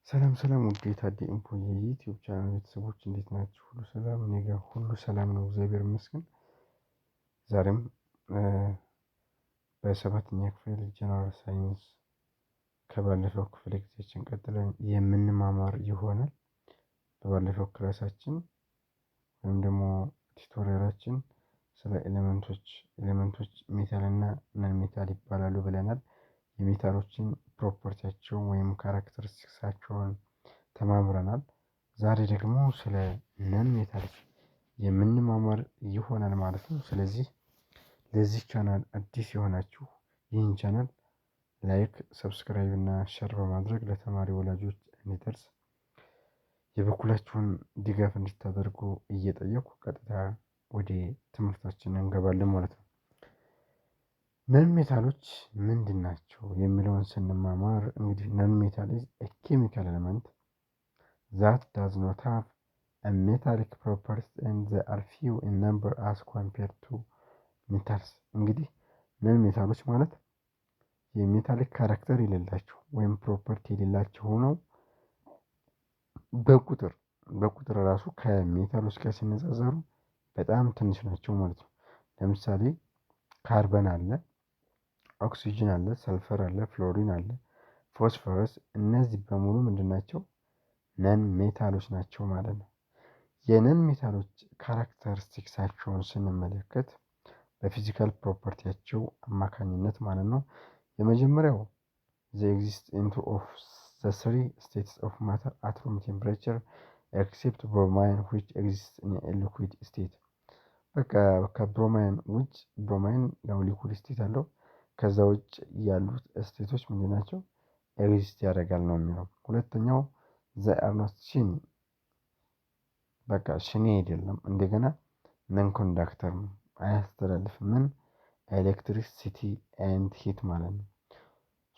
ሰላም ሰላም ውድ የታዲ ኢንፎ የዩቲዩብ ቻናል ቤተሰቦች እንዴት ናችሁ? ሁሉ ሰላም? እኔ ጋር ሁሉ ሰላም ነው፣ እግዚአብሔር ይመስገን። ዛሬም በሰባተኛ ክፍል ጀነራል ሳይንስ ከባለፈው ክፍለ ጊዜያችን ቀጥለን የምንማማር ይሆናል። በባለፈው ክላሳችን ወይም ደግሞ ቱቶሪያላችን ስለ ኤሌመንቶች ሜታል እና ነን ሜታል ይባላሉ ብለናል። የሜታሎችን ፕሮፐርቲያቸውን ወይም ካራክተሪስቲክሳቸውን ተማምረናል። ዛሬ ደግሞ ስለ ነን ሜታል የምንማማር ይሆናል ማለት ነው። ስለዚህ ለዚህ ቻናል አዲስ የሆናችሁ ይህን ቻናል ላይክ፣ ሰብስክራይብ እና ሸር በማድረግ ለተማሪ ወላጆች እንዲደርስ የበኩላችሁን ድጋፍ እንድታደርጉ እየጠየኩ ቀጥታ ወደ ትምህርታችን እንገባለን ማለት ነው። ነን ሜታሎች ምንድን ናቸው የሚለውን ስንማማር እንግዲህ ነን ሜታል ኢዝ ኤ ኬሚካል ኤሌመንት ዛት ዳዝ ኖት ሃቭ a metallic properties and they are few in number as compared to metals። እንግዲህ ነን ሜታሎች ማለት የሜታሊክ ካራክተር የሌላቸው ወይም ፕሮፐርቲ የሌላቸው ሆነው በቁጥር ራሱ ከሜታሎች ጋር ሲነጻጸሩ በጣም ትንሽ ናቸው ማለት ነው። ለምሳሌ ካርበን አለ፣ ኦክሲጅን አለ፣ ሰልፈር አለ፣ ፍሎሪን አለ፣ ፎስፎረስ። እነዚህ በሙሉ ምንድን ናቸው? ነን ሜታሎች ናቸው ማለት ነው። የነን ሜታሎች ካራክተሪስቲክሳቸውን ስንመለከት በፊዚካል ፕሮፐርቲያቸው አማካኝነት ማለት ነው። የመጀመሪያው they exist into of the three states of matter at room temperature except bromine which exists in a liquid state። በቃ ከብሮማይን ውጭ ብሮማይን ያው ሊኩድ ስቴት አለው። ከዛ ውጭ ያሉት ስቴቶች ምንድን ናቸው? ኤግዚስት ያደርጋል ነው የሚለው። ሁለተኛው they are not seen በቃ ሽኔ አይደለም። እንደገና ነን ኮንዳክተር ነው፣ አያስተላልፍም ምን ኤሌክትሪሲቲ ኤንድ ሂት ማለት ነው።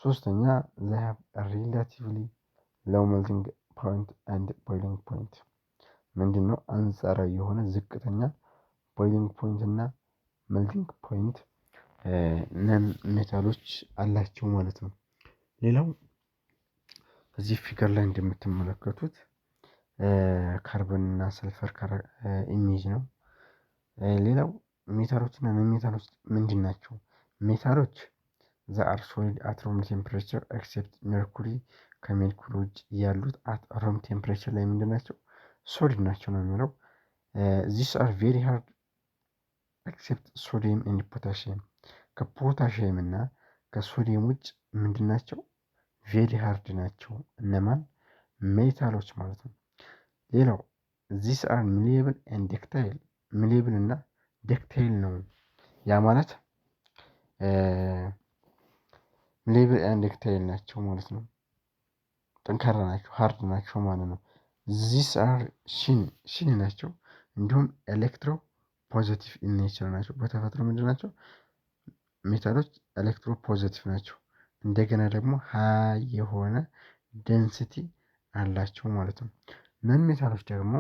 ሶስተኛ they have a relatively low melting point and boiling point። ምንድን ነው? አንጻራዊ የሆነ ዝቅተኛ ቦይሊንግ ፖይንት እና ሜልቲንግ ፖይንት ነን ሜታሎች አላቸው ማለት ነው። ሌላው በዚህ ፊገር ላይ እንደምትመለከቱት ካርበን እና ሰልፈር ኢሜጅ ነው። ሌላው ሜታሎች እና ነን ሜታሎች ምንድን ናቸው? ሜታሎች ዘ አር ሶሊድ አት ሩም ቴምፕሬቸር ኤክሴፕት ሜርኩሪ። ከሜርኩሪ ውጭ ያሉት አት ሩም ቴምፕሬቸር ላይ ምንድን ናቸው? ሶሊድ ናቸው ነው የሚለው። ዚስ አር ቬሪ ሃርድ ኤክሴፕት ሶዲየም ኤንድ ፖታሽየም። ከፖታሽየም እና ከሶዲየም ውጭ ምንድን ናቸው? ቬሪ ሃርድ ናቸው። እነማን? ሜታሎች ማለት ነው። ሌላው ዚስ አር ሚሊየብል ኤንድ ዴክታይል። ሚሊየብል እና ዴክታይል ነው። ያ ማለት ሚሊየብል ኤንድ ዴክታይል ናቸው ማለት ነው። ጠንካራ ናቸው፣ ሃርድ ናቸው ማለት ነው። ዚስ አር ሽን ናቸው። እንዲሁም ኤሌክትሮ ፖዘቲቭ ኢን ኔቸር ናቸው። በተፈጥሮ ምንድን ናቸው? ሜታሎች ኤሌክትሮ ፖዘቲቭ ናቸው። እንደገና ደግሞ ሀይ የሆነ ደንሲቲ አላቸው ማለት ነው። ነን ሜታሎች ደግሞ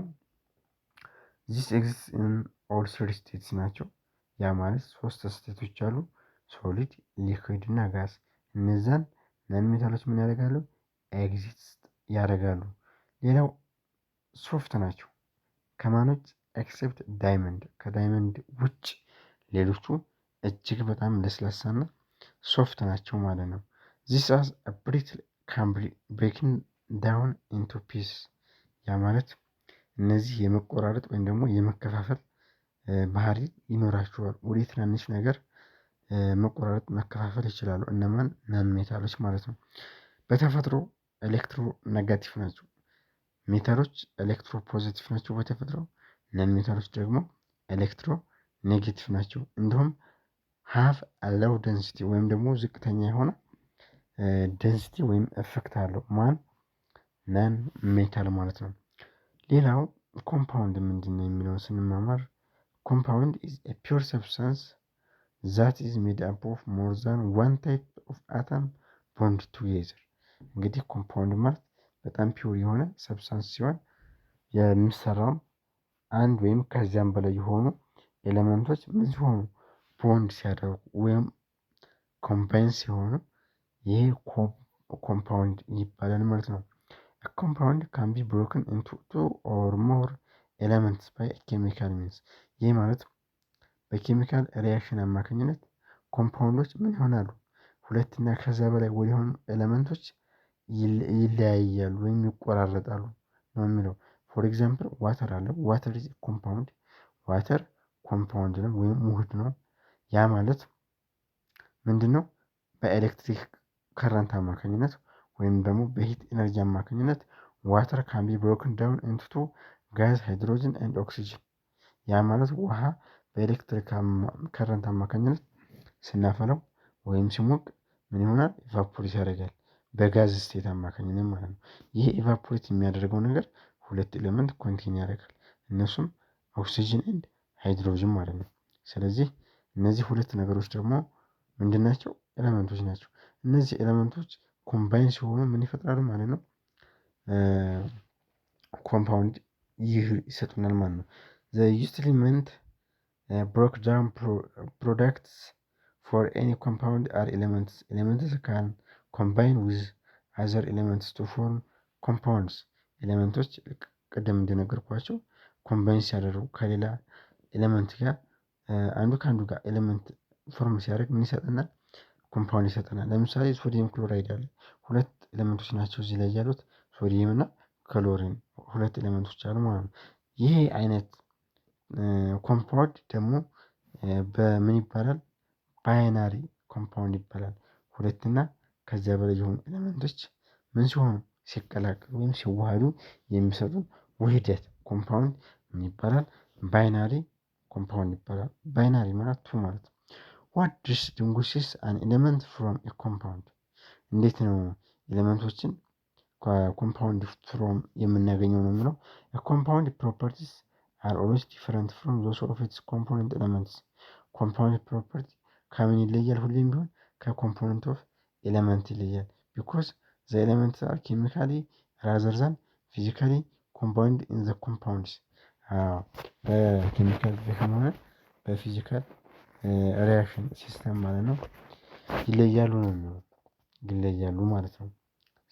ዚስ ኤግዚስት ኢን ኦል ስሪ ስቴትስ ናቸው። ያ ማለት ሶስት ስቴቶች አሉ፣ ሶሊድ፣ ሊኩዊድ እና ጋዝ። እነዛን ነን ሜታሎች ምን ያደርጋሉ? ኤግዚስት ያደርጋሉ። ሌላው ሶፍት ናቸው። ከማኖች ኤክሴፕት ዳይመንድ፣ ከዳይመንድ ውጭ ሌሎቹ እጅግ በጣም ለስላሳና ሶፍት ናቸው ማለት ነው። ዚስ አዝ ብሪትል ካን ብሬኪንግ ዳውን ኢንቱ ፒስ። ያ ማለት እነዚህ የመቆራረጥ ወይም ደግሞ የመከፋፈል ባህሪ ይኖራቸዋል። ወደ ትናንሽ ነገር መቆራረጥ መከፋፈል ይችላሉ። እነማን? ነን ሜታሎች ማለት ነው። በተፈጥሮ ኤሌክትሮ ኔጋቲቭ ናቸው። ሜታሎች ኤሌክትሮ ፖዚቲቭ ናቸው በተፈጥሮ። ነን ሜታሎች ደግሞ ኤሌክትሮ ኔጌቲቭ ናቸው። እንዲሁም ሃቭ አለው ደንሲቲ ወይም ደግሞ ዝቅተኛ የሆነ ደንሲቲ ወይም ኤፌክት አለው። ማን? ነን ሜታል ማለት ነው። ሌላው ኮምፓውንድ ምንድን ነው የሚለውን ስንማማር ኮምፓውንድ ኢዝ ኤ ፒውር ሰብስታንስ ዛት ኢዝ ሜድ አፕ ኦፍ ሞር ዛን ዋን ታይፕ ኦፍ አተም ቦንድ ቱጌዘር። እንግዲህ ኮምፓውንድ ማለት በጣም ፒውር የሆነ ሰብስታንስ ሲሆን የሚሰራውም አንድ ወይም ከዚያም በላይ የሆኑ ኤሌመንቶች ምን ሲሆኑ ቦንድ ሲያደርጉ ወይም ኮምባይን ሲሆኑ ይሄ ኮምፓውንድ ይባላል ማለት ነው። A compound can be broken into two or more elements by chemical means። ይህ ማለት በኬሚካል ሪያክሽን አማካኝነት ኮምፓውንዶች ምን ይሆናሉ? ሁለትና ከዛ በላይ ወደሆኑ ኤሌመንቶች ይለያያሉ ወይም ይቆራረጣሉ ነው የሚለው። ፎር ኤግዛምፕል ዋተር አለ። ዋተር ኢዝ ኮምፓውንድ። ዋተር ኮምፓውንድ ነው ወይም ውህድ ነው። ያ ማለት ምንድነው? በኤሌክትሪክ ከረንት አማካኝነት ወይም ደግሞ በሂት ኤነርጂ አማካኝነት ዋተር ካን ቢ ብሮክን ዳውን ኢንቱ ቱ ጋዝ ሃይድሮጅን ኤንድ ኦክሲጅን። ያ ማለት ውሃ በኤሌክትሪክ ከረንት አማካኝነት ስናፈለው ወይም ሲሞቅ ምን ይሆናል? ኢቫፖሬት ያደርጋል በጋዝ ስቴት አማካኝነት ማለት ነው። ይሄ ኢቫፖሬት የሚያደርገው ነገር ሁለት ኤሌመንት ኮንቴን ያደርጋል። እነሱም ኦክሲጅን ኤንድ ሃይድሮጅን ማለት ነው። ስለዚህ እነዚህ ሁለት ነገሮች ደግሞ ምንድን ናቸው? ኤሌመንቶች ናቸው። እነዚህ ኤሌመንቶች ኮምባይን ሲሆኑ ምን ይፈጥራሉ ማለት ነው? ኮምፓውንድ ይህ ይሰጡናል ማለት ነው። ዘ ዩዝድ ኤሊመንት ብሮክ ዳውን ፕሮዳክትስ ፎር ኤኒ ኮምፓውንድ አር ኤሌመንትስ። ኤሌመንትስ ካን ኮምባይን ዊዝ አዘር ኤሌመንትስ ቱ ፎርም ኮምፓውንድስ። ኤሌመንቶች ቅድም እንደነገርኳቸው ኮምባይን ሲያደርጉ ከሌላ ኤሌመንት ጋር አንዱ ከአንዱ ጋር ኤሌመንት ፎርም ሲያደርግ ምን ይሰጠናል? ኮምፓውንድ ይሰጠናል። ለምሳሌ ሶዲየም ክሎራይድ አለ። ሁለት ኤሌመንቶች ናቸው እዚህ ላይ ያሉት ሶዲየም እና ክሎሪን ሁለት ኤሌመንቶች አሉ ማለት ነው። ይሄ አይነት ኮምፓውንድ ደግሞ በምን ይባላል? ባይናሪ ኮምፓውንድ ይባላል። ሁለትና ከዚያ በላይ የሆኑ ኤሌመንቶች ምን ሲሆኑ ሲቀላቀሉ ወይም ሲዋሃዱ የሚሰጡን ውህደት ኮምፓውንድ ምን ይባላል? ባይናሪ ኮምፓውንድ ይባላል። ባይናሪ ማለት ቱ ማለት ነው። ዋት ዲስቲንጉሽስ አን ኤሌመንት ፍሮም ኤ ኮምፓውንድ። እንዴት ነው ኤሌመንቶችን ከኮምፓውንድ ፍሮም የምናገኘው ነው የሚለው። ኮምፓውንድ ፕሮፐርቲስ አር ኦልዌይስ ዲፈረንት ፍሮም ዞስ ኦፍ ኢትስ ኮምፖነንት ኤሌመንትስ። ኮምፓውንድ ፕሮፐርቲ ከምን ይለያል? ሁሌም ቢሆን ከኮምፖነንት ኦፍ ኤሌመንት ይለያል። ቢኮዝ ዘ ኤሌመንትስ አር ኬሚካሊ ራዘር ዛን ፊዚካሊ ኮምባይንድ ኢን ዘ ኮምፓውንድስ። በኬሚካል ከሆነ በፊዚካል ሪያክሽን ሲስተም ማለት ነው ይለያሉ ነው የሚለው። ይለያሉ ማለት ነው።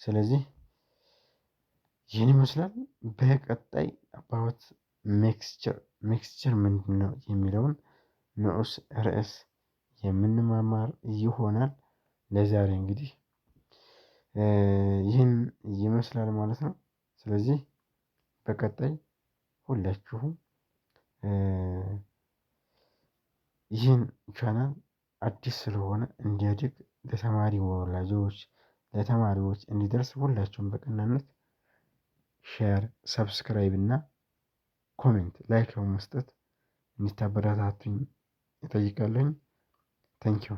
ስለዚህ ይህን ይመስላል። በቀጣይ አባውት ሚክስቸር ምንድን ነው የሚለውን ንዑስ ርዕስ የምንማማር ይሆናል። ለዛሬ እንግዲህ ይህን ይመስላል ማለት ነው። ስለዚህ በቀጣይ ሁላችሁም ይህን ቻናል አዲስ ስለሆነ እንዲያድግ ለተማሪ ወላጆች ለተማሪዎች እንዲደርስ ሁላችሁም በቀናነት ሼር፣ ሰብስክራይብ እና ኮሜንት ላይክ በመስጠት እንዲታበረታቱኝ እጠይቃለሁኝ። ታንኪዩ